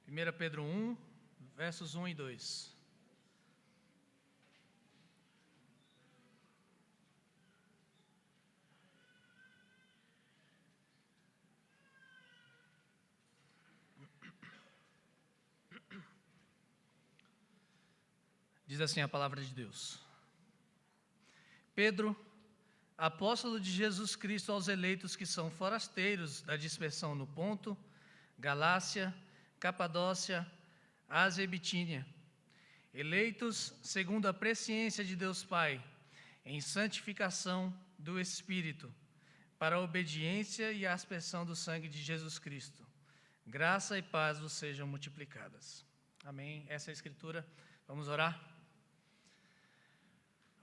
1 Pedro 1, versos 1 e 2. Diz assim a palavra de Deus. Pedro, apóstolo de Jesus Cristo aos eleitos que são forasteiros da dispersão no Ponto, Galácia, Capadócia, Ásia e Bitínia, eleitos segundo a presciência de Deus Pai, em santificação do Espírito, para a obediência e a aspersão do sangue de Jesus Cristo. Graça e paz vos sejam multiplicadas. Amém. Essa é a Escritura. Vamos orar?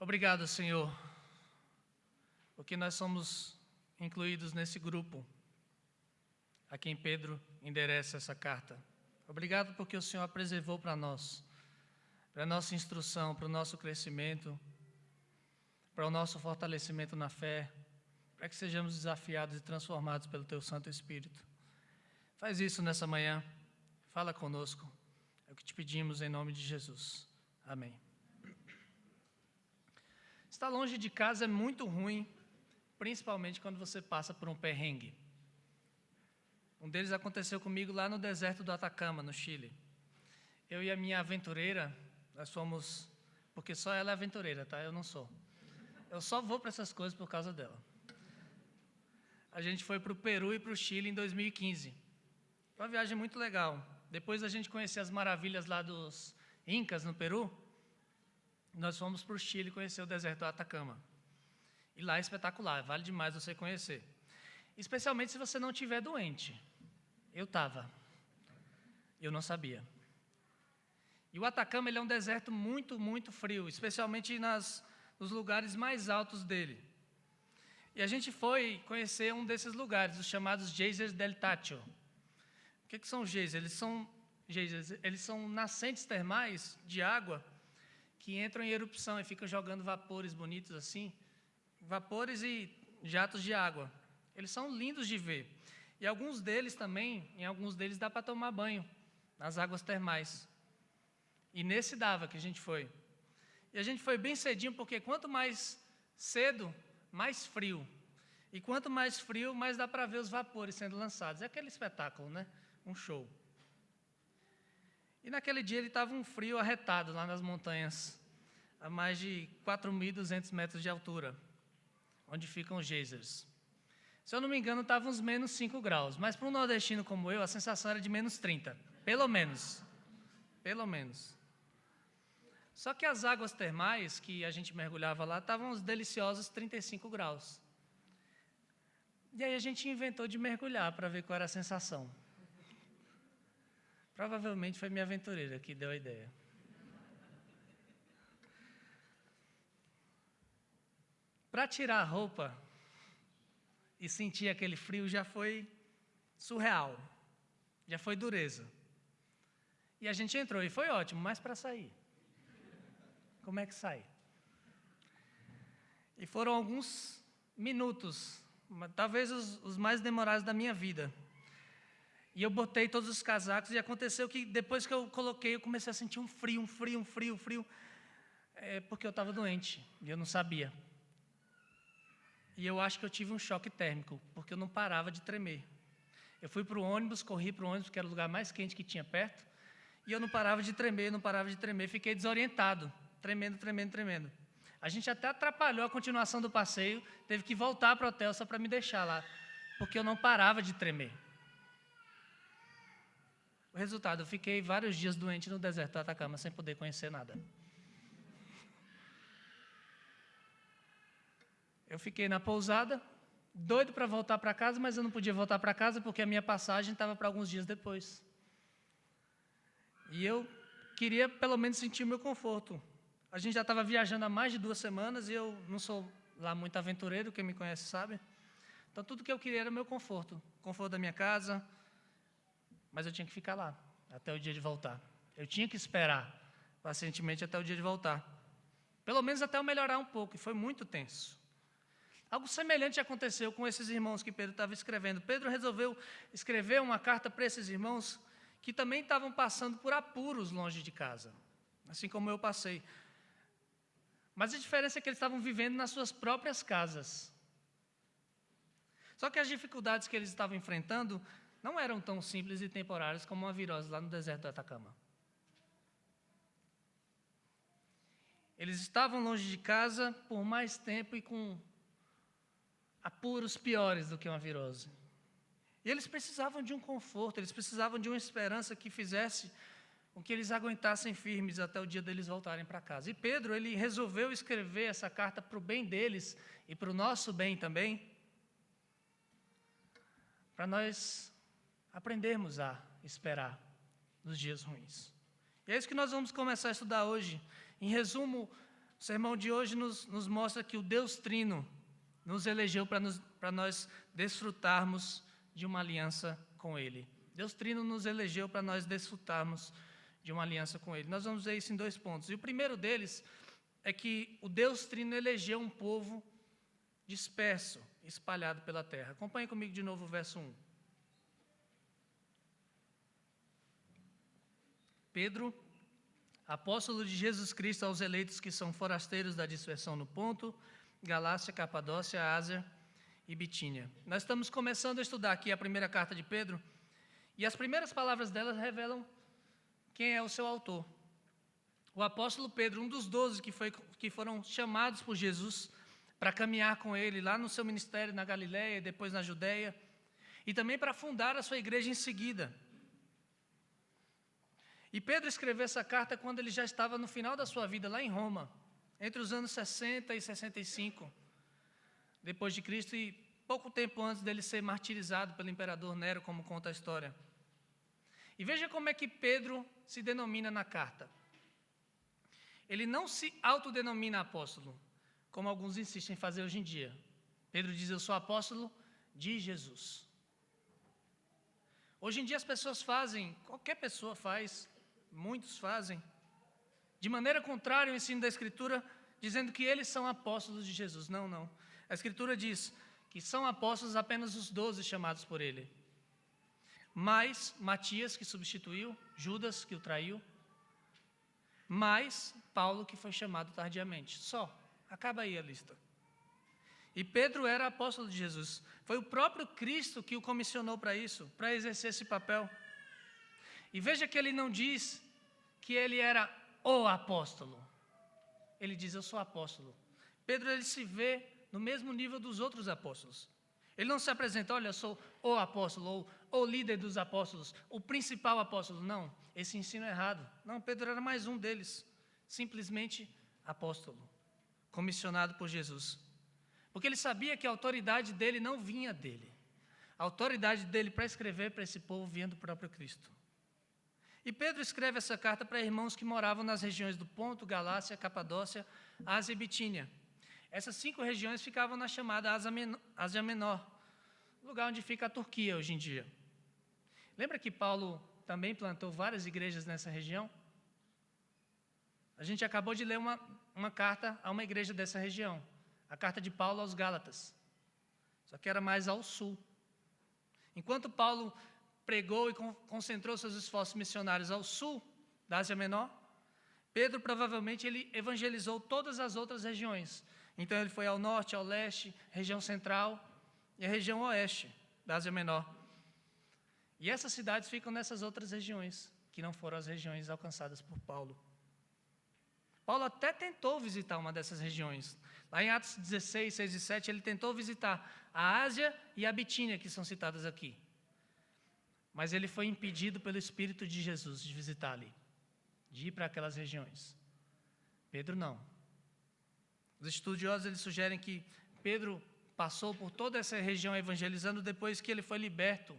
Obrigado, Senhor, porque nós somos incluídos nesse grupo a quem Pedro endereça essa carta. Obrigado porque o Senhor a preservou para nós, para a nossa instrução, para o nosso crescimento, para o nosso fortalecimento na fé, para que sejamos desafiados e transformados pelo Teu Santo Espírito. Faz isso nessa manhã, fala conosco, é o que te pedimos em nome de Jesus. Amém. Estar longe de casa é muito ruim, principalmente quando você passa por um perrengue. Um deles aconteceu comigo lá no deserto do Atacama, no Chile. Eu e a minha aventureira, nós fomos, porque só ela é aventureira, tá? Eu não sou. Eu só vou para essas coisas por causa dela. A gente foi para o Peru e para o Chile em 2015. Foi uma viagem muito legal. Depois da gente conhecer as maravilhas lá dos Incas, no Peru, nós fomos para o Chile conhecer o deserto do Atacama. E lá é espetacular, vale demais você conhecer. Especialmente se você não estiver doente. Eu estava. Eu não sabia. E o Atacama ele é um deserto muito, muito frio, especialmente nos lugares mais altos dele. E a gente foi conhecer um desses lugares, os chamados Geysers del Táchira. O que são geysers? Eles são nascentes termais de água que entram em erupção e ficam jogando vapores bonitos assim, vapores e jatos de água. Eles são lindos de ver. E alguns deles também, em alguns deles dá para tomar banho, nas águas termais. E nesse dava que a gente foi. E a gente foi bem cedinho, porque quanto mais cedo, mais frio. E quanto mais frio, mais dá para ver os vapores sendo lançados. É aquele espetáculo, né? Um show. E naquele dia ele estava um frio arretado lá nas montanhas, a mais de 4.200 metros de altura, onde ficam os geysers. Se eu não me engano, estava uns menos 5 graus, mas para um nordestino como eu, a sensação era de menos 30, pelo menos. Pelo menos. Só que as águas termais que a gente mergulhava lá estavam uns deliciosos 35 graus. E aí a gente inventou de mergulhar para ver qual era a sensação. Provavelmente foi minha aventureira que deu a ideia. Para tirar a roupa e sentir aquele frio já foi surreal, já foi dureza. E a gente entrou e foi ótimo, mas para sair. Como é que sai? E foram alguns minutos, talvez os mais demorados da minha vida. E eu botei todos os casacos e aconteceu que depois que eu coloquei, eu comecei a sentir um frio. Porque eu estava doente e eu não sabia. E eu acho que eu tive um choque térmico, porque eu não parava de tremer. Eu fui para o ônibus, corri para o ônibus, que era o lugar mais quente que tinha perto, e eu não parava de tremer, fiquei desorientado, tremendo. A gente até atrapalhou a continuação do passeio, teve que voltar para o hotel só para me deixar lá, porque eu não parava de tremer. O resultado, eu fiquei vários dias doente no deserto do Atacama, sem poder conhecer nada. Eu fiquei na pousada, doido para voltar para casa, mas eu não podia voltar para casa porque a minha passagem estava para alguns dias depois. E eu queria pelo menos sentir o meu conforto. A gente já estava viajando há mais de 2 semanas e eu não sou lá muito aventureiro, quem me conhece sabe. Então tudo que eu queria era o meu conforto, conforto da minha casa, mas eu tinha que ficar lá até o dia de voltar. Eu tinha que esperar pacientemente até o dia de voltar. Pelo menos até eu melhorar um pouco, e foi muito tenso. Algo semelhante aconteceu com esses irmãos que Pedro estava escrevendo. Pedro resolveu escrever uma carta para esses irmãos que também estavam passando por apuros longe de casa, assim como eu passei. Mas a diferença é que eles estavam vivendo nas suas próprias casas. Só que as dificuldades que eles estavam enfrentando não eram tão simples e temporárias como uma virose lá no deserto do Atacama. Eles estavam longe de casa por mais tempo e com apuros piores do que uma virose. E eles precisavam de um conforto, eles precisavam de uma esperança que fizesse com que eles aguentassem firmes até o dia deles voltarem para casa. E Pedro, ele resolveu escrever essa carta para o bem deles e para o nosso bem também, para nós aprendermos a esperar nos dias ruins. E é isso que nós vamos começar a estudar hoje. Em resumo, o sermão de hoje nos mostra que o Deus Trino nos elegeu para nós desfrutarmos de uma aliança com Ele. Deus Trino nos elegeu para nós desfrutarmos de uma aliança com Ele. Nós vamos ver isso em 2 pontos. E o primeiro deles é que o Deus Trino elegeu um povo disperso, espalhado pela terra. Acompanhe comigo de novo o verso 1. Pedro, apóstolo de Jesus Cristo aos eleitos que são forasteiros da dispersão no Ponto, Galácia, Capadócia, Ásia e Bitínia. Nós estamos começando a estudar aqui a primeira carta de Pedro, e as primeiras palavras dela revelam quem é o seu autor. O apóstolo Pedro, um dos 12 que foram chamados por Jesus para caminhar com ele lá no seu ministério na Galiléia e depois na Judéia, e também para fundar a sua igreja em seguida. E Pedro escreveu essa carta quando ele já estava no final da sua vida, lá em Roma, entre os anos 60 e 65, depois de Cristo, e pouco tempo antes dele ser martirizado pelo imperador Nero, como conta a história. E veja como é que Pedro se denomina na carta. Ele não se autodenomina apóstolo, como alguns insistem em fazer hoje em dia. Pedro diz: eu sou apóstolo de Jesus. Hoje em dia as pessoas fazem, qualquer pessoa faz, muitos fazem, de maneira contrária ao ensino da Escritura, dizendo que eles são apóstolos de Jesus. Não, não. A Escritura diz que são apóstolos apenas os 12 chamados por ele. Mais Matias, que substituiu, Judas, que o traiu, mais Paulo, que foi chamado tardiamente. Só. Acaba aí a lista. E Pedro era apóstolo de Jesus. Foi o próprio Cristo que o comissionou para isso, para exercer esse papel. E veja que ele não diz que ele era o apóstolo. Ele diz: eu sou apóstolo. Pedro, ele se vê no mesmo nível dos outros apóstolos. Ele não se apresenta: olha, eu sou o apóstolo, ou o líder dos apóstolos, o principal apóstolo. Não, esse ensino é errado. Não, Pedro era mais um deles. Simplesmente apóstolo, comissionado por Jesus. Porque ele sabia que a autoridade dele não vinha dele. A autoridade dele para escrever para esse povo vinha do próprio Cristo. E Pedro escreve essa carta para irmãos que moravam nas regiões do Ponto, Galácia, Capadócia, Ásia e Bitínia. Essas 5 regiões ficavam na chamada Ásia Menor, lugar onde fica a Turquia hoje em dia. Lembra que Paulo também plantou várias igrejas nessa região? A gente acabou de ler uma carta a uma igreja dessa região, a carta de Paulo aos Gálatas, só que era mais ao sul. Enquanto Paulo pregou e concentrou seus esforços missionários ao sul da Ásia Menor, Pedro provavelmente ele evangelizou todas as outras regiões. Então ele foi ao norte, ao leste, região central e a região oeste da Ásia Menor. E essas cidades ficam nessas outras regiões, que não foram as regiões alcançadas por Paulo. Paulo até tentou visitar uma dessas regiões. Lá em Atos 16, 6 e 7, ele tentou visitar a Ásia e a Bitínia, que são citadas aqui. Mas ele foi impedido pelo Espírito de Jesus de visitar ali, de ir para aquelas regiões. Pedro não. Os estudiosos eles sugerem que Pedro passou por toda essa região evangelizando depois que ele foi liberto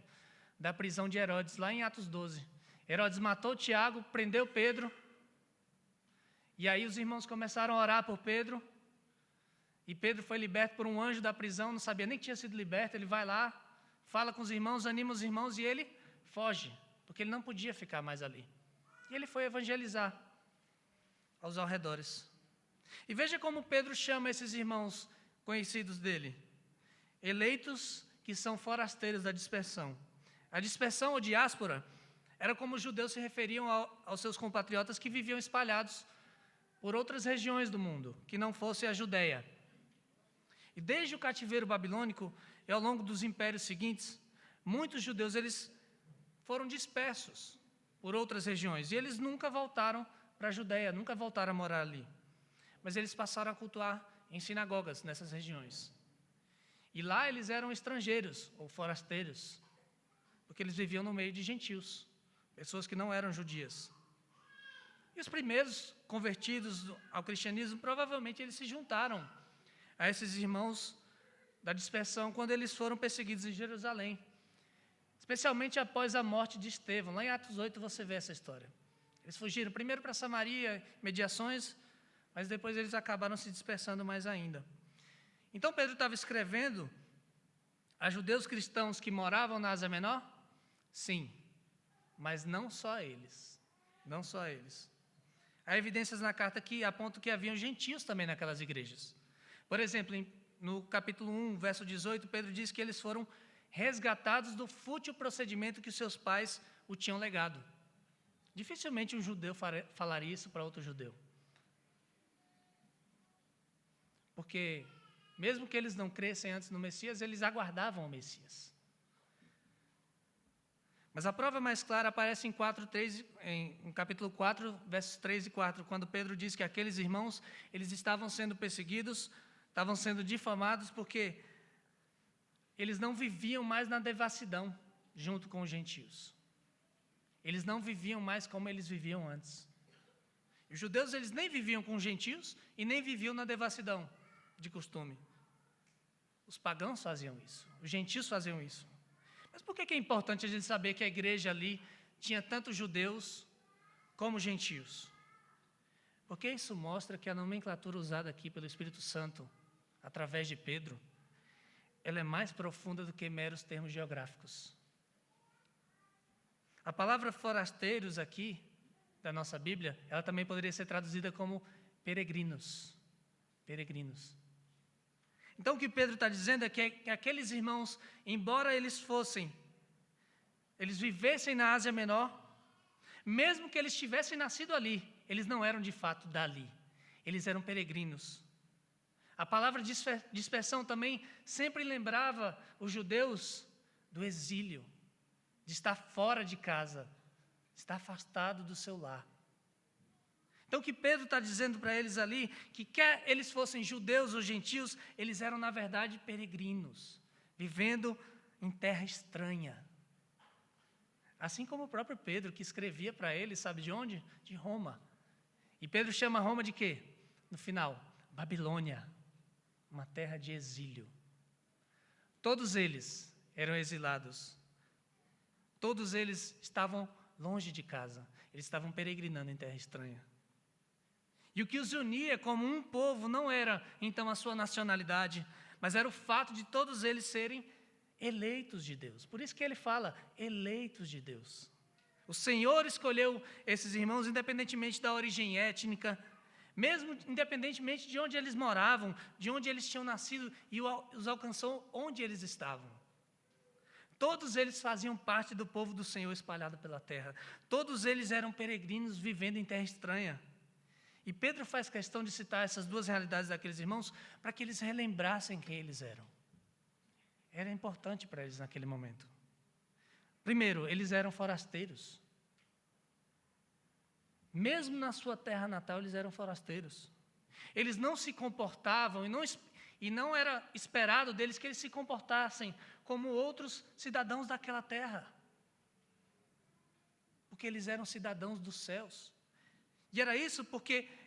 da prisão de Herodes, lá em Atos 12. Herodes matou Tiago, prendeu Pedro, e aí os irmãos começaram a orar por Pedro, e Pedro foi liberto por um anjo da prisão, não sabia nem que tinha sido liberto. Ele vai lá, fala com os irmãos, anima os irmãos, e ele foge, porque ele não podia ficar mais ali. E ele foi evangelizar aos arredores. E veja como Pedro chama esses irmãos conhecidos dele. Eleitos que são forasteiros da dispersão. A dispersão ou diáspora era como os judeus se referiam aos seus compatriotas que viviam espalhados por outras regiões do mundo, que não fosse a Judéia. E desde o cativeiro babilônico e ao longo dos impérios seguintes, muitos judeus eles foram dispersos por outras regiões, e eles nunca voltaram para a Judéia, nunca voltaram a morar ali. Mas eles passaram a cultuar em sinagogas nessas regiões. E lá eles eram estrangeiros ou forasteiros, porque eles viviam no meio de gentios, pessoas que não eram judias. E os primeiros convertidos ao cristianismo, provavelmente eles se juntaram a esses irmãos da dispersão quando eles foram perseguidos em Jerusalém, especialmente após a morte de Estevão. Lá em Atos 8 você vê essa história. Eles fugiram primeiro para Samaria, mediações, mas depois eles acabaram se dispersando mais ainda. Então Pedro estava escrevendo a judeus cristãos que moravam na Ásia Menor? Sim, mas não só eles. Não só eles. Há evidências na carta que apontam que haviam gentios também naquelas igrejas. Por exemplo, no capítulo 1, verso 18, Pedro diz que eles foram resgatados do fútil procedimento que os seus pais o tinham legado. Dificilmente um judeu falaria isso para outro judeu. Porque, mesmo que eles não crescem antes no Messias, eles aguardavam o Messias. Mas a prova mais clara aparece em capítulo 4, versos 3 e 4, quando Pedro diz que aqueles irmãos, eles estavam sendo perseguidos, estavam sendo difamados, porque eles não viviam mais na devassidão, junto com os gentios. Eles não viviam mais como eles viviam antes. Os judeus, eles nem viviam com os gentios e nem viviam na devassidão de costume. Os pagãos faziam isso, os gentios faziam isso. Mas por que é importante a gente saber que a igreja ali tinha tanto judeus como gentios? Porque isso mostra que a nomenclatura usada aqui pelo Espírito Santo, através de Pedro, ela é mais profunda do que meros termos geográficos. A palavra forasteiros aqui, da nossa Bíblia, ela também poderia ser traduzida como peregrinos. Peregrinos. Então o que Pedro está dizendo é que aqueles irmãos, embora eles vivessem na Ásia Menor, mesmo que eles tivessem nascido ali, eles não eram de fato dali, eles eram peregrinos. A palavra dispersão também sempre lembrava os judeus do exílio, de estar fora de casa, estar afastado do seu lar. Então o que Pedro está dizendo para eles ali, que quer eles fossem judeus ou gentios, eles eram na verdade peregrinos, vivendo em terra estranha. Assim como o próprio Pedro, que escrevia para eles, sabe de onde? De Roma. E Pedro chama Roma de quê? No final, Babilônia, uma terra de exílio. Todos eles eram exilados. Todos eles estavam longe de casa. Eles estavam peregrinando em terra estranha. E o que os unia como um povo não era, então, a sua nacionalidade, mas era o fato de todos eles serem eleitos de Deus. Por isso que ele fala, eleitos de Deus. O Senhor escolheu esses irmãos independentemente da origem étnica, mesmo independentemente de onde eles moravam, de onde eles tinham nascido, e os alcançou onde eles estavam. Todos eles faziam parte do povo do Senhor espalhado pela terra. Todos eles eram peregrinos vivendo em terra estranha. E Pedro faz questão de citar essas duas realidades daqueles irmãos para que eles relembrassem quem eles eram. Era importante para eles naquele momento. Primeiro, eles eram forasteiros. Mesmo na sua terra natal, eles eram forasteiros. Eles não se comportavam e não era esperado deles que eles se comportassem como outros cidadãos daquela terra. Porque eles eram cidadãos dos céus. E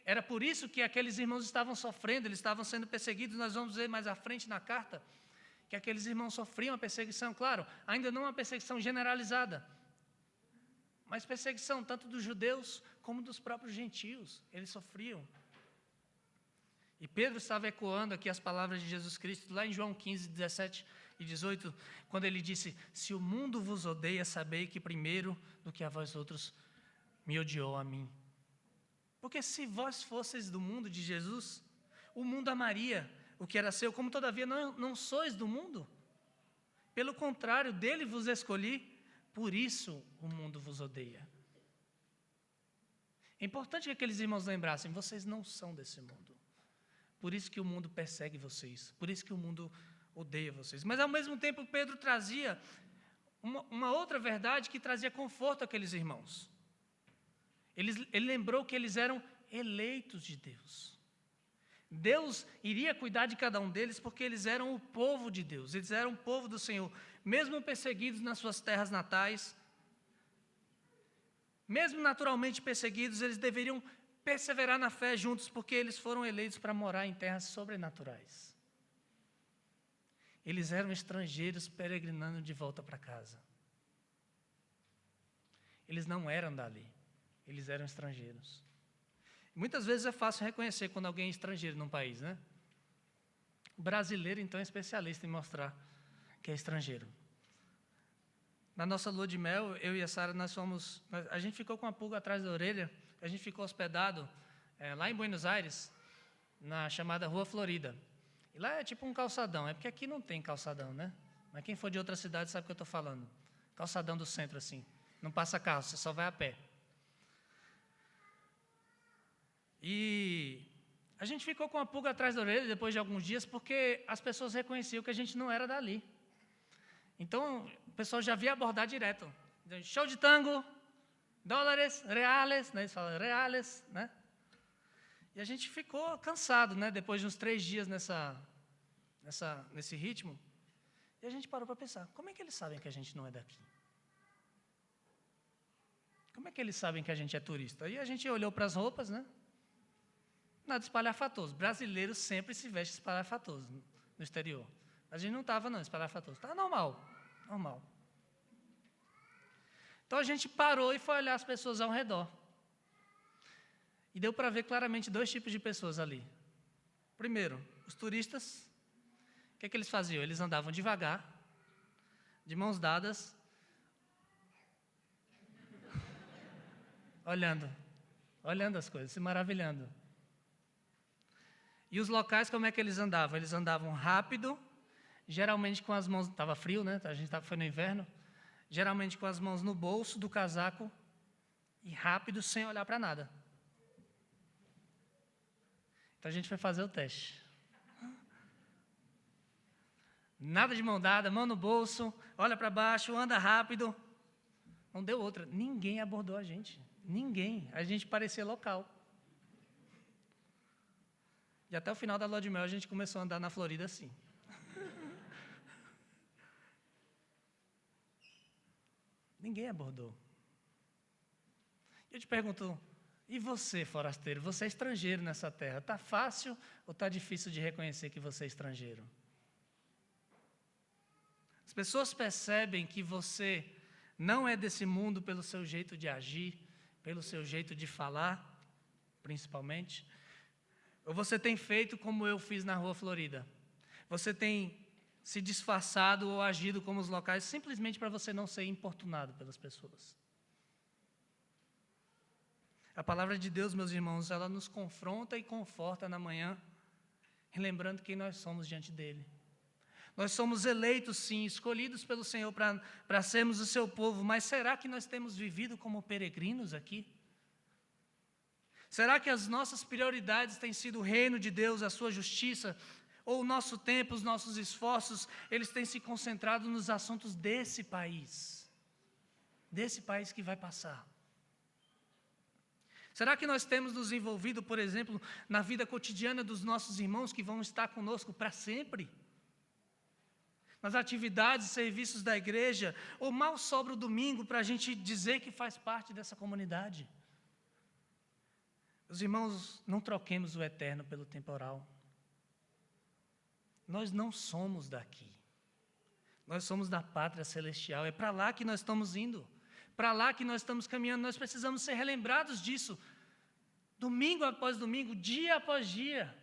era por isso que aqueles irmãos estavam sofrendo, eles estavam sendo perseguidos. Nós vamos ver mais à frente na carta que aqueles irmãos sofriam a perseguição, claro, ainda não uma perseguição generalizada, mas perseguição tanto dos judeus como dos próprios gentios, eles sofriam. E Pedro estava ecoando aqui as palavras de Jesus Cristo, lá em João 15, 17 e 18, quando ele disse, se o mundo vos odeia, sabei que primeiro do que a vós outros me odiou a mim. Porque se vós fosseis do mundo de Jesus, o mundo amaria o que era seu, como todavia não sois do mundo. Pelo contrário, dele vos escolhi, por isso o mundo vos odeia. É importante que aqueles irmãos lembrassem, vocês não são desse mundo. Por isso que o mundo persegue vocês, por isso que o mundo odeia vocês. Mas ao mesmo tempo Pedro trazia uma outra verdade que trazia conforto àqueles irmãos. Ele lembrou que eles eram eleitos de Deus. Deus iria cuidar de cada um deles porque eles eram o povo de Deus, eles eram o povo do Senhor, mesmo perseguidos nas suas terras natais, mesmo naturalmente perseguidos, eles deveriam perseverar na fé juntos, porque eles foram eleitos para morar em terras sobrenaturais. Eles eram estrangeiros peregrinando de volta para casa. Eles não eram dali, eles eram estrangeiros. Muitas vezes é fácil reconhecer quando alguém é estrangeiro num país, né? O brasileiro, então, é especialista em mostrar que é estrangeiro. Na nossa lua de mel, eu e a Sara, a gente ficou com a pulga atrás da orelha, a gente ficou hospedado lá em Buenos Aires, na chamada Rua Florida. E lá é tipo um calçadão, é porque aqui não tem calçadão, né? Mas quem for de outra cidade sabe o que eu estou falando. Calçadão do centro, assim. Não passa carro, você só vai a pé. E a gente ficou com a pulga atrás da orelha depois de alguns dias, porque as pessoas reconheciam que a gente não era dali. Então, o pessoal já via abordar direto. Show de tango, dólares, reales, né? Eles falam reales, né? E a gente ficou cansado, né? Depois de uns 3 dias nesse ritmo. E a gente parou para pensar, como é que eles sabem que a gente não é daqui? Como é que eles sabem que a gente é turista? E a gente olhou para as roupas, né? Nada espalhafatoso. Brasileiro sempre se veste espalhafatoso no exterior. A gente não estava, não, espalhafatoso. Estava normal. Então a gente parou e foi olhar as pessoas ao redor. E deu para ver claramente 2 tipos de pessoas ali. Primeiro, os turistas. O que é que eles faziam? Eles andavam devagar, de mãos dadas, olhando as coisas, se maravilhando. E os locais, como é que eles andavam? Eles andavam rápido, geralmente com as mãos... Estava frio, né? A gente foi no inverno. Geralmente com as mãos no bolso do casaco e rápido, sem olhar para nada. Então a gente foi fazer o teste. Nada de mão dada, mão no bolso, olha para baixo, anda rápido. Não deu outra. Ninguém abordou a gente. Ninguém. A gente parecia local. E até o final da lua de mel a gente começou a andar na Florida assim. Ninguém abordou. Eu te pergunto, e você, forasteiro? Você é estrangeiro nessa terra. Está fácil ou está difícil de reconhecer que você é estrangeiro? As pessoas percebem que você não é desse mundo pelo seu jeito de agir, pelo seu jeito de falar, principalmente. Ou você tem feito como eu fiz na Rua Florida. Você tem se disfarçado ou agido como os locais simplesmente para você não ser importunado pelas pessoas. A palavra de Deus, meus irmãos, ela nos confronta e conforta na manhã, lembrando quem nós somos diante dele. Nós somos eleitos, sim, escolhidos pelo Senhor para sermos o seu povo, mas será que nós temos vivido como peregrinos aqui? Será que as nossas prioridades têm sido o reino de Deus, a sua justiça, ou o nosso tempo, os nossos esforços, eles têm se concentrado nos assuntos desse país que vai passar? Será que nós temos nos envolvido, por exemplo, na vida cotidiana dos nossos irmãos que vão estar conosco para sempre? Nas atividades e serviços da igreja, ou mal sobra o domingo para a gente dizer que faz parte dessa comunidade? Os irmãos, não troquemos o eterno pelo temporal. Nós não somos daqui. Nós somos da pátria celestial. É para lá que nós estamos indo. Para lá que nós estamos caminhando. Nós precisamos ser relembrados disso. Domingo após domingo, dia após dia.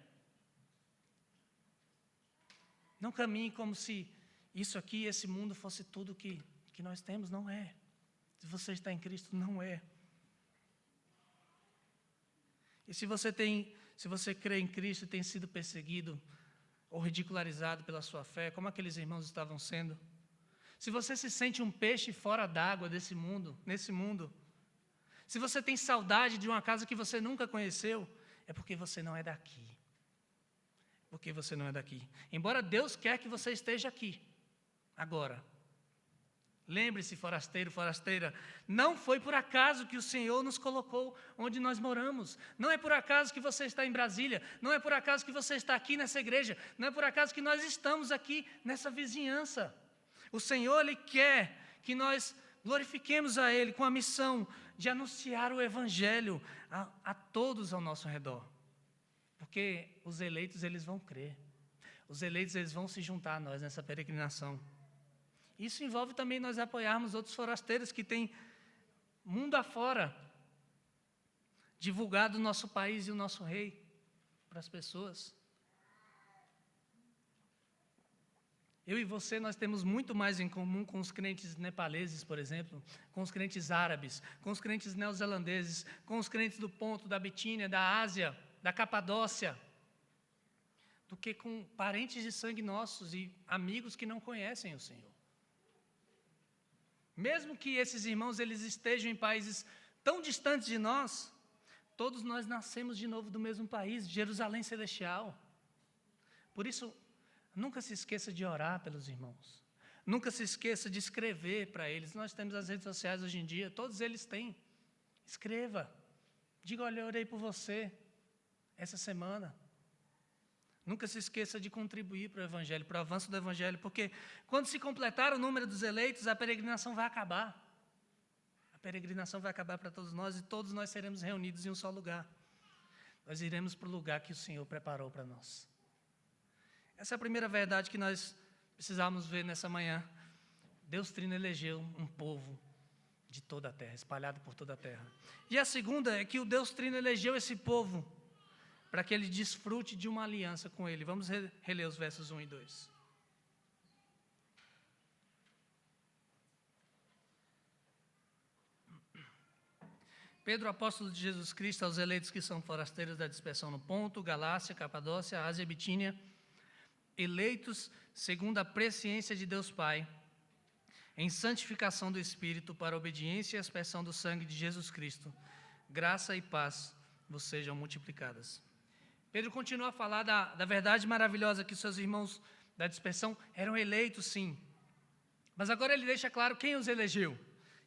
Não caminhe como se isso aqui, esse mundo, fosse tudo que nós temos. Não é. Se você está em Cristo, não é. E se você crê em Cristo e tem sido perseguido, ou ridicularizado pela sua fé, como aqueles irmãos estavam sendo. Se você se sente um peixe fora d'água nesse mundo, se você tem saudade de uma casa que você nunca conheceu, é porque você não é daqui. Porque você não é daqui. Embora Deus quer que você esteja aqui, agora. Lembre-se, forasteiro, forasteira, não foi por acaso que o Senhor nos colocou onde nós moramos. Não é por acaso que você está em Brasília. Não é por acaso que você está aqui nessa igreja. Não é por acaso que nós estamos aqui nessa vizinhança. O Senhor, Ele quer que nós glorifiquemos a Ele com a missão de anunciar o Evangelho a todos ao nosso redor. Porque os eleitos, eles vão crer. Os eleitos, eles vão se juntar a nós nessa peregrinação. Isso envolve também nós apoiarmos outros forasteiros que têm, mundo afora, divulgado o nosso país e o nosso rei para as pessoas. Eu e você, nós temos muito mais em comum com os crentes nepaleses, por exemplo, com os crentes árabes, com os crentes neozelandeses, com os crentes do Ponto, da Bitínia, da Ásia, da Capadócia, do que com parentes de sangue nossos e amigos que não conhecem o Senhor. Mesmo que esses irmãos eles estejam em países tão distantes de nós, todos nós nascemos de novo do mesmo país, Jerusalém Celestial. Por isso, nunca se esqueça de orar pelos irmãos. Nunca se esqueça de escrever para eles. Nós temos as redes sociais hoje em dia, todos eles têm. Escreva. Diga, olha, eu orei por você essa semana. Nunca se esqueça de contribuir para o Evangelho, para o avanço do Evangelho, porque quando se completar o número dos eleitos, a peregrinação vai acabar. A peregrinação vai acabar para todos nós e todos nós seremos reunidos em um só lugar. Nós iremos para o lugar que o Senhor preparou para nós. Essa é a primeira verdade que nós precisamos ver nessa manhã. Deus Trino elegeu um povo de toda a terra, espalhado por toda a terra. E a segunda é que o Deus Trino elegeu esse povo para que ele desfrute de uma aliança com ele. Vamos reler os versos 1 e 2. Pedro, apóstolo de Jesus Cristo, aos eleitos que são forasteiros da dispersão no Ponto, Galácia, Capadócia, Ásia e Bitínia, eleitos segundo a presciência de Deus Pai, em santificação do Espírito, para a obediência e aspersão do sangue de Jesus Cristo, graça e paz vos sejam multiplicadas. Pedro continua a falar da verdade maravilhosa que seus irmãos da dispersão eram eleitos, sim. Mas agora ele deixa claro quem os elegeu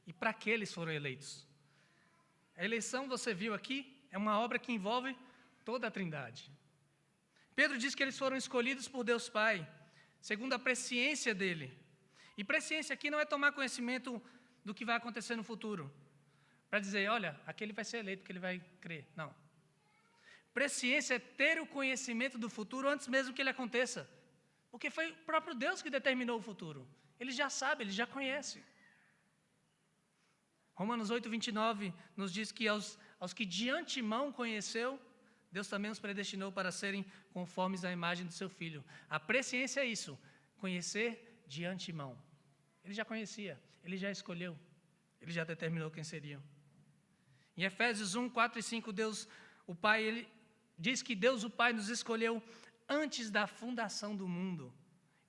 e para que eles foram eleitos. A eleição, você viu aqui, é uma obra que envolve toda a Trindade. Pedro diz que eles foram escolhidos por Deus Pai, segundo a presciência dele. E presciência aqui não é tomar conhecimento do que vai acontecer no futuro, para dizer, olha, aquele vai ser eleito porque ele vai crer. Não. Presciência é ter o conhecimento do futuro antes mesmo que ele aconteça. Porque foi o próprio Deus que determinou o futuro. Ele já sabe, ele já conhece. Romanos 8, 29 nos diz que aos que de antemão conheceu, Deus também os predestinou para serem conformes à imagem do seu Filho. A presciência é isso, conhecer de antemão. Ele já conhecia, ele já escolheu, ele já determinou quem seriam. Em Efésios 1, 4 e 5, Deus, o Pai, ele diz que Deus, o Pai, nos escolheu antes da fundação do mundo,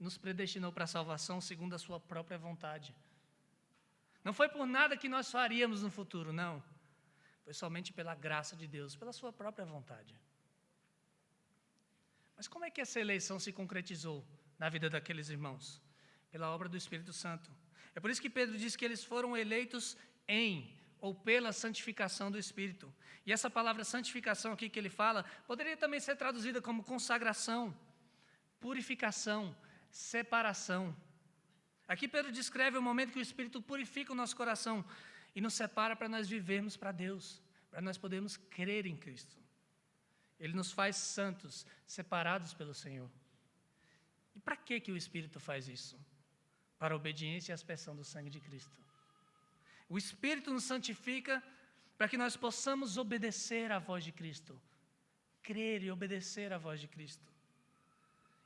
nos predestinou para a salvação segundo a sua própria vontade. Não foi por nada que nós faríamos no futuro, não. Foi somente pela graça de Deus, pela sua própria vontade. Mas como é que essa eleição se concretizou na vida daqueles irmãos? Pela obra do Espírito Santo. É por isso que Pedro diz que eles foram eleitos em ou pela santificação do Espírito. E essa palavra santificação aqui que ele fala, poderia também ser traduzida como consagração, purificação, separação. Aqui Pedro descreve o momento que o Espírito purifica o nosso coração e nos separa para nós vivermos para Deus, para nós podermos crer em Cristo. Ele nos faz santos, separados pelo Senhor. E para que o Espírito faz isso? Para a obediência e a aspersão do sangue de Cristo. O Espírito nos santifica para que nós possamos obedecer à voz de Cristo, crer e obedecer à voz de Cristo,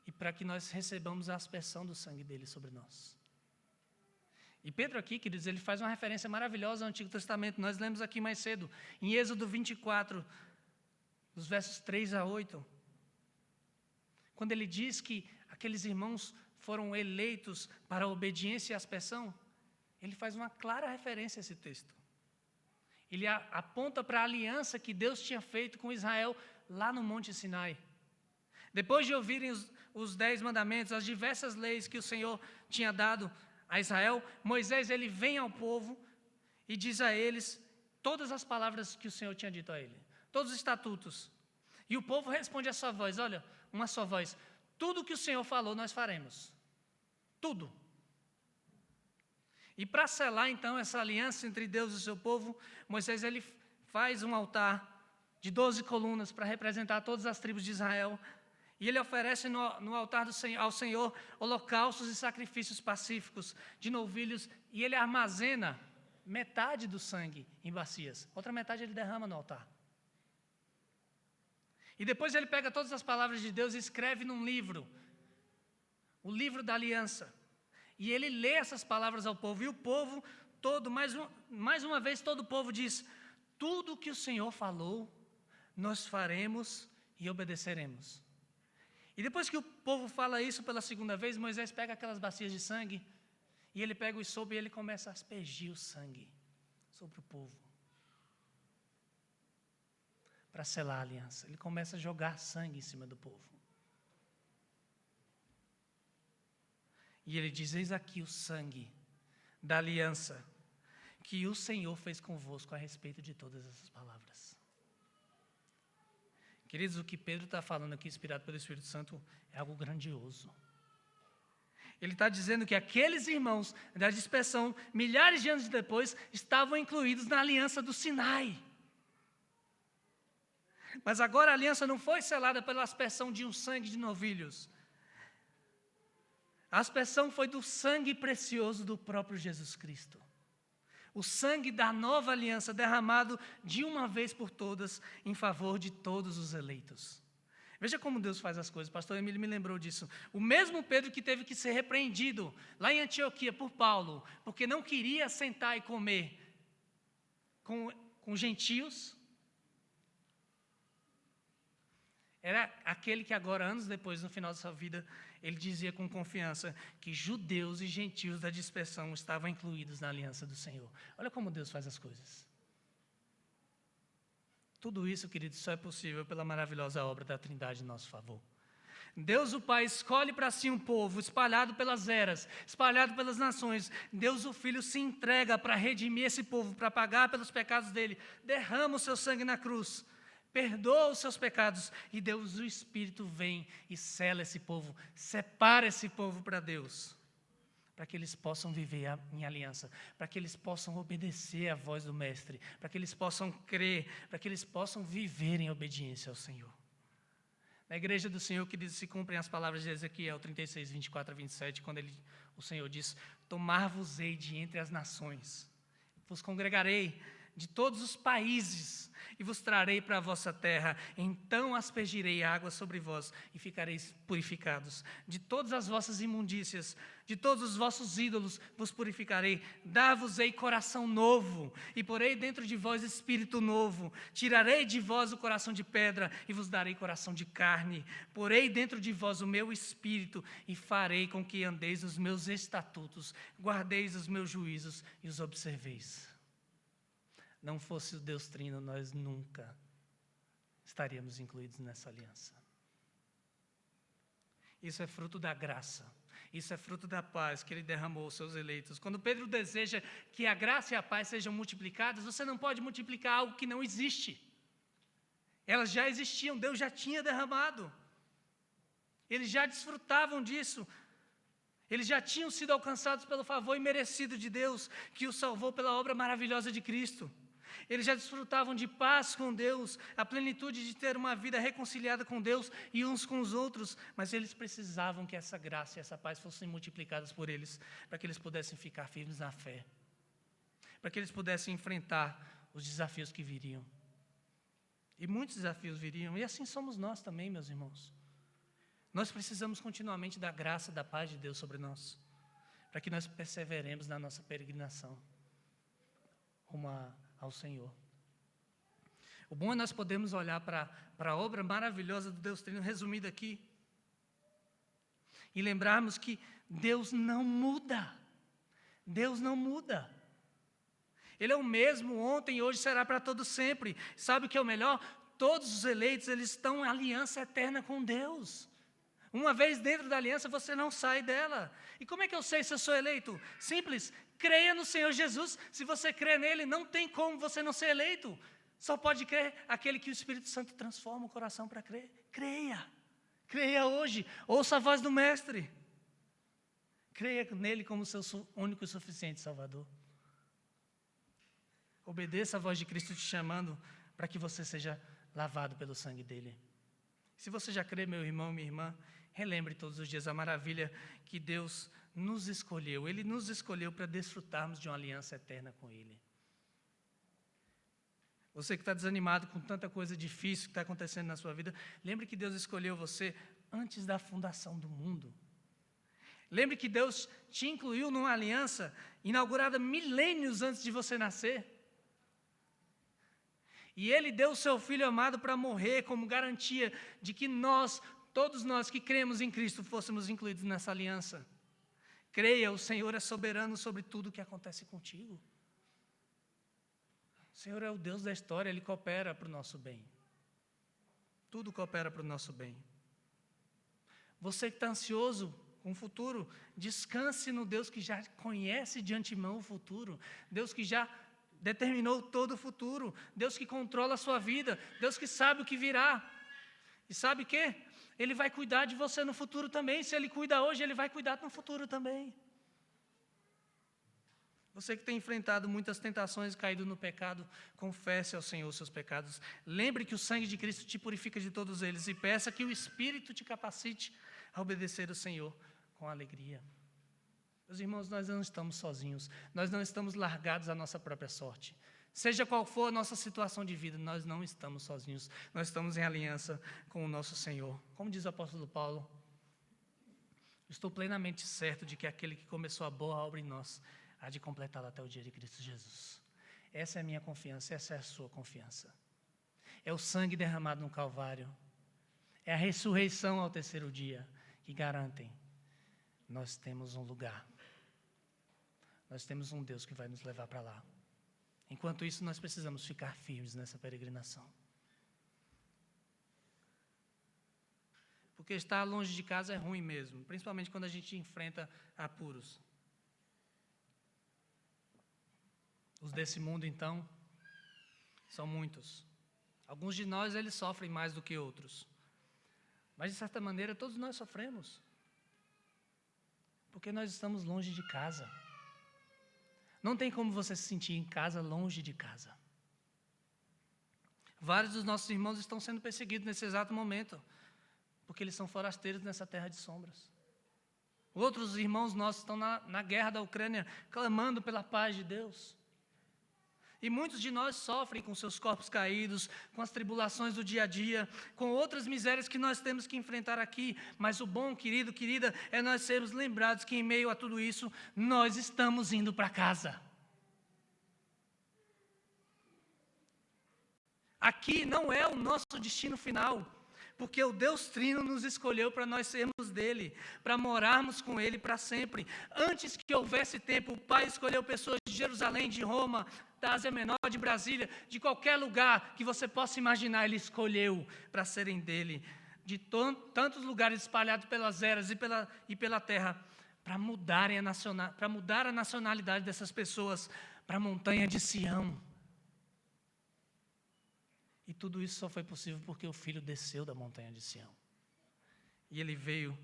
e para que nós recebamos a aspersão do sangue dele sobre nós. E Pedro aqui, queridos, ele faz uma referência maravilhosa ao Antigo Testamento. Nós lemos aqui mais cedo, em Êxodo 24, dos versos 3 a 8, quando ele diz que aqueles irmãos foram eleitos para a obediência e aspersão, ele faz uma clara referência a esse texto. Ele aponta para a aliança que Deus tinha feito com Israel lá no Monte Sinai. Depois de ouvirem os 10 mandamentos, as diversas leis que o Senhor tinha dado a Israel, Moisés ele vem ao povo e diz a eles todas as palavras que o Senhor tinha dito a ele, todos os estatutos. E o povo responde a sua voz, olha, uma só voz, tudo que o Senhor falou nós faremos. Tudo. E para selar então essa aliança entre Deus e o seu povo, Moisés ele faz um altar de 12 colunas para representar todas as tribos de Israel. E ele oferece no altar ao Senhor holocaustos e sacrifícios pacíficos de novilhos. E ele armazena metade do sangue em bacias. Outra metade ele derrama no altar. E depois ele pega todas as palavras de Deus e escreve num livro. O livro da aliança. E ele lê essas palavras ao povo. E o povo todo, mais uma vez, todo o povo diz, tudo o que o Senhor falou, nós faremos e obedeceremos. E depois que o povo fala isso pela segunda vez, Moisés pega aquelas bacias de sangue, e ele pega o isopo e ele começa a aspergir o sangue sobre o povo. Para selar a aliança. Ele começa a jogar sangue em cima do povo. E ele diz, eis aqui o sangue da aliança que o Senhor fez convosco a respeito de todas essas palavras. Queridos, o que Pedro está falando aqui, inspirado pelo Espírito Santo, é algo grandioso. Ele está dizendo que aqueles irmãos da dispersão, milhares de anos depois, estavam incluídos na aliança do Sinai. Mas agora a aliança não foi selada pela aspersão de um sangue de novilhos. A aspersão foi do sangue precioso do próprio Jesus Cristo. O sangue da nova aliança derramado de uma vez por todas em favor de todos os eleitos. Veja como Deus faz as coisas, o pastor Emílio me lembrou disso. O mesmo Pedro que teve que ser repreendido lá em Antioquia por Paulo, porque não queria sentar e comer com gentios, era aquele que agora, anos depois, no final da sua vida, ele dizia com confiança que judeus e gentios da dispersão estavam incluídos na aliança do Senhor. Olha como Deus faz as coisas. Tudo isso, queridos, só é possível pela maravilhosa obra da Trindade em nosso favor. Deus o Pai escolhe para si um povo espalhado pelas eras, espalhado pelas nações. Deus o Filho se entrega para redimir esse povo, para pagar pelos pecados dele. Derrama o seu sangue na cruz. Perdoa os seus pecados e Deus, o Espírito, vem e sela esse povo, separa esse povo para Deus, para que eles possam viver em aliança, para que eles possam obedecer à voz do Mestre, para que eles possam crer, para que eles possam viver em obediência ao Senhor. Na igreja do Senhor, que se cumprem as palavras de Ezequiel 36, 24 a 27, quando o Senhor diz, tomar-vos-ei de entre as nações, vos congregarei de todos os países, e vos trarei para a vossa terra, então aspergirei água sobre vós, e ficareis purificados. De todas as vossas imundícias, de todos os vossos ídolos, vos purificarei. Dar-vos-ei coração novo, e porei dentro de vós espírito novo. Tirarei de vós o coração de pedra, e vos darei coração de carne. Porei dentro de vós o meu espírito, e farei com que andeis os meus estatutos, guardeis os meus juízos, e os observeis. Não fosse o Deus Trino, nós nunca estaríamos incluídos nessa aliança. Isso é fruto da graça. Isso é fruto da paz que Ele derramou aos seus eleitos. Quando Pedro deseja que a graça e a paz sejam multiplicadas, você não pode multiplicar algo que não existe. Elas já existiam, Deus já tinha derramado. Eles já desfrutavam disso. Eles já tinham sido alcançados pelo favor imerecido de Deus, que os salvou pela obra maravilhosa de Cristo. Eles já desfrutavam de paz com Deus, a plenitude de ter uma vida reconciliada com Deus e uns com os outros, mas eles precisavam que essa graça e essa paz fossem multiplicadas por eles, para que eles pudessem ficar firmes na fé, para que eles pudessem enfrentar os desafios que viriam. E muitos desafios viriam, e assim somos nós também, meus irmãos. Nós precisamos continuamente da graça, da paz de Deus sobre nós, para que nós perseveremos na nossa peregrinação rumo ao Senhor. O bom é nós podermos olhar para a obra maravilhosa do Deus Trino, resumida aqui, E lembrarmos que Deus não muda. Deus não muda. Ele é o mesmo ontem e hoje será para todo sempre. Sabe o que é o melhor? Todos os eleitos, eles estão em aliança eterna com Deus. Uma vez dentro da aliança, você não sai dela. E como é que eu sei se eu sou eleito? Simples, creia no Senhor Jesus. Se você crê nele, não tem como você não ser eleito. Só pode crer aquele que o Espírito Santo transforma o coração para crer. Creia. Creia hoje. Ouça a voz do Mestre. Creia nele como seu único e suficiente Salvador. Obedeça a voz de Cristo te chamando para que você seja lavado pelo sangue dele. Se você já crê, meu irmão, minha irmã, relembre todos os dias a maravilha que Deus nos escolheu. Ele nos escolheu para desfrutarmos de uma aliança eterna com ele. Você que está desanimado com tanta coisa difícil que está acontecendo na sua vida, lembre que Deus escolheu você antes da fundação do mundo. Lembre que Deus te incluiu numa aliança inaugurada milênios antes de você nascer. E Ele deu o seu Filho amado para morrer como garantia de que nós, todos nós que cremos em Cristo, fôssemos incluídos nessa aliança. Creia, o Senhor é soberano sobre tudo o que acontece contigo. O Senhor é o Deus da história, Ele coopera para o nosso bem. Tudo coopera para o nosso bem. Você que está ansioso com o futuro, descanse no Deus que já conhece de antemão o futuro. Deus que já determinou todo o futuro. Deus que controla a sua vida. Deus que sabe o que virá. E sabe o quê? Ele vai cuidar de você no futuro também. Se Ele cuida hoje, Ele vai cuidar no futuro também. Você que tem enfrentado muitas tentações e caído no pecado, confesse ao Senhor os seus pecados. Lembre que o sangue de Cristo te purifica de todos eles e peça que o Espírito te capacite a obedecer ao Senhor com alegria. Meus irmãos, nós não estamos sozinhos, nós não estamos largados à nossa própria sorte. Seja qual for a nossa situação de vida, nós não estamos sozinhos, nós estamos em aliança com o nosso Senhor. Como diz o apóstolo Paulo, estou plenamente certo de que aquele que começou a boa obra em nós há de completá-la até o dia de Cristo Jesus. Essa é a minha confiança, essa é a sua confiança. É o sangue derramado no Calvário, é a ressurreição ao terceiro dia que garantem. Nós temos um lugar. Nós temos um Deus que vai nos levar para lá. Enquanto isso, nós precisamos ficar firmes nessa peregrinação. Porque estar longe de casa é ruim mesmo, principalmente quando a gente enfrenta apuros. Os desse mundo, então, são muitos. Alguns de nós, eles sofrem mais do que outros. Mas, de certa maneira, todos nós sofremos. Porque nós estamos longe de casa. Não tem como você se sentir em casa, longe de casa. Vários dos nossos irmãos estão sendo perseguidos nesse exato momento, porque eles são forasteiros nessa terra de sombras. Outros irmãos nossos estão na guerra da Ucrânia, clamando pela paz de Deus. E muitos de nós sofrem com seus corpos caídos, com as tribulações do dia a dia, com outras misérias que nós temos que enfrentar aqui. Mas o bom, querido, querida, é nós sermos lembrados que em meio a tudo isso, nós estamos indo para casa. Aqui não é o nosso destino final, porque o Deus Trino nos escolheu para nós sermos dele, para morarmos com ele para sempre. Antes que houvesse tempo, o Pai escolheu pessoas de Jerusalém, de Roma, da Ásia Menor, de Brasília, de qualquer lugar que você possa imaginar, Ele escolheu para serem dele, de tantos lugares espalhados pelas eras e pela terra, para mudar a nacionalidade dessas pessoas para a montanha de Sião. E tudo isso só foi possível porque o Filho desceu da montanha de Sião. E Ele veio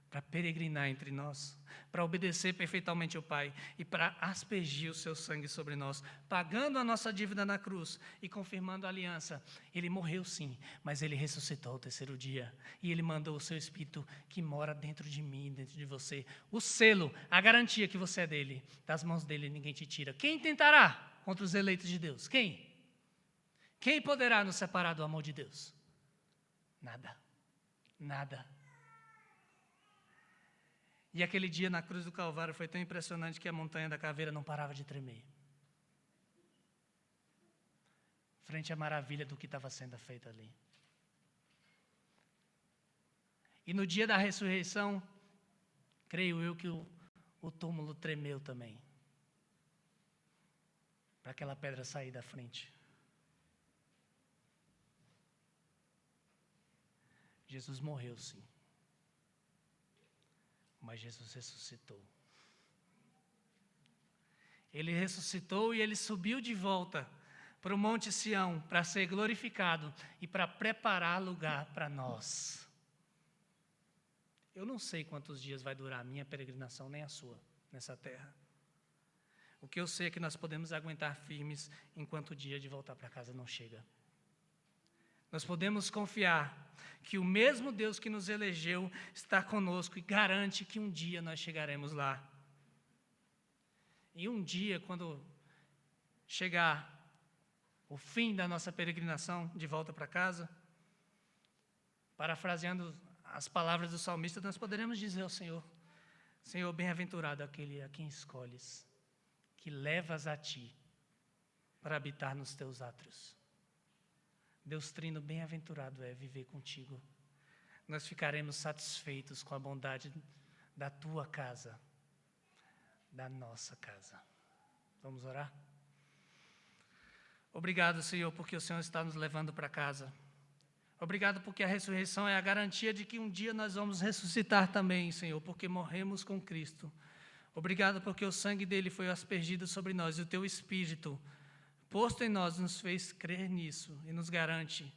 para peregrinar entre nós, para obedecer perfeitamente ao Pai e para aspergir o seu sangue sobre nós, pagando a nossa dívida na cruz e confirmando a aliança. Ele morreu sim, mas Ele ressuscitou ao terceiro dia e Ele mandou o seu Espírito que mora dentro de mim, dentro de você. O selo, a garantia que você é dele, das mãos dele ninguém te tira. Quem tentará contra os eleitos de Deus? Quem? Quem poderá nos separar do amor de Deus? Nada. Nada. E aquele dia na cruz do Calvário foi tão impressionante que a montanha da caveira não parava de tremer. Frente à maravilha do que estava sendo feito ali. E no dia da ressurreição, creio eu que o túmulo tremeu também, para aquela pedra sair da frente. Jesus morreu, sim, mas Jesus ressuscitou. Ele ressuscitou e ele subiu de volta para o Monte Sião, para ser glorificado e para preparar lugar para nós. Eu não sei quantos dias vai durar a minha peregrinação, nem a sua, nessa terra. O que eu sei é que nós podemos aguentar firmes enquanto o dia de voltar para casa não chega. Nós podemos confiar que o mesmo Deus que nos elegeu está conosco e garante que um dia nós chegaremos lá. E um dia, quando chegar o fim da nossa peregrinação de volta para casa, parafraseando as palavras do salmista, nós poderemos dizer ao Senhor: Senhor, bem-aventurado aquele a quem escolhes, que levas a Ti para habitar nos Teus átrios. Deus Trino, bem-aventurado é viver contigo. Nós ficaremos satisfeitos com a bondade da Tua casa, da nossa casa. Vamos orar? Obrigado, Senhor, porque o Senhor está nos levando para casa. Obrigado porque a ressurreição é a garantia de que um dia nós vamos ressuscitar também, Senhor, porque morremos com Cristo. Obrigado porque o sangue dele foi aspergido sobre nós e o Teu Espírito, posto em nós, nos fez crer nisso e nos garante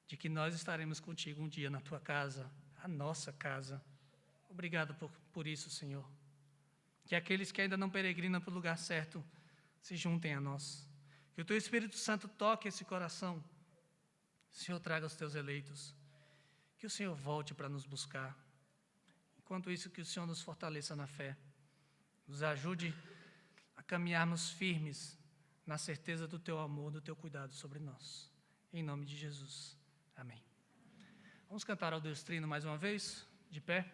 de que nós estaremos contigo um dia na Tua casa, a nossa casa. Obrigado por isso, Senhor. Que aqueles que ainda não peregrinam para o lugar certo se juntem a nós. Que o Teu Espírito Santo toque esse coração. Senhor, traga os Teus eleitos. Que o Senhor volte para nos buscar. Enquanto isso, que o Senhor nos fortaleça na fé. Nos ajude a caminharmos firmes na certeza do Teu amor, do Teu cuidado sobre nós. Em nome de Jesus. Amém. Vamos cantar ao Deus Trino mais uma vez, de pé.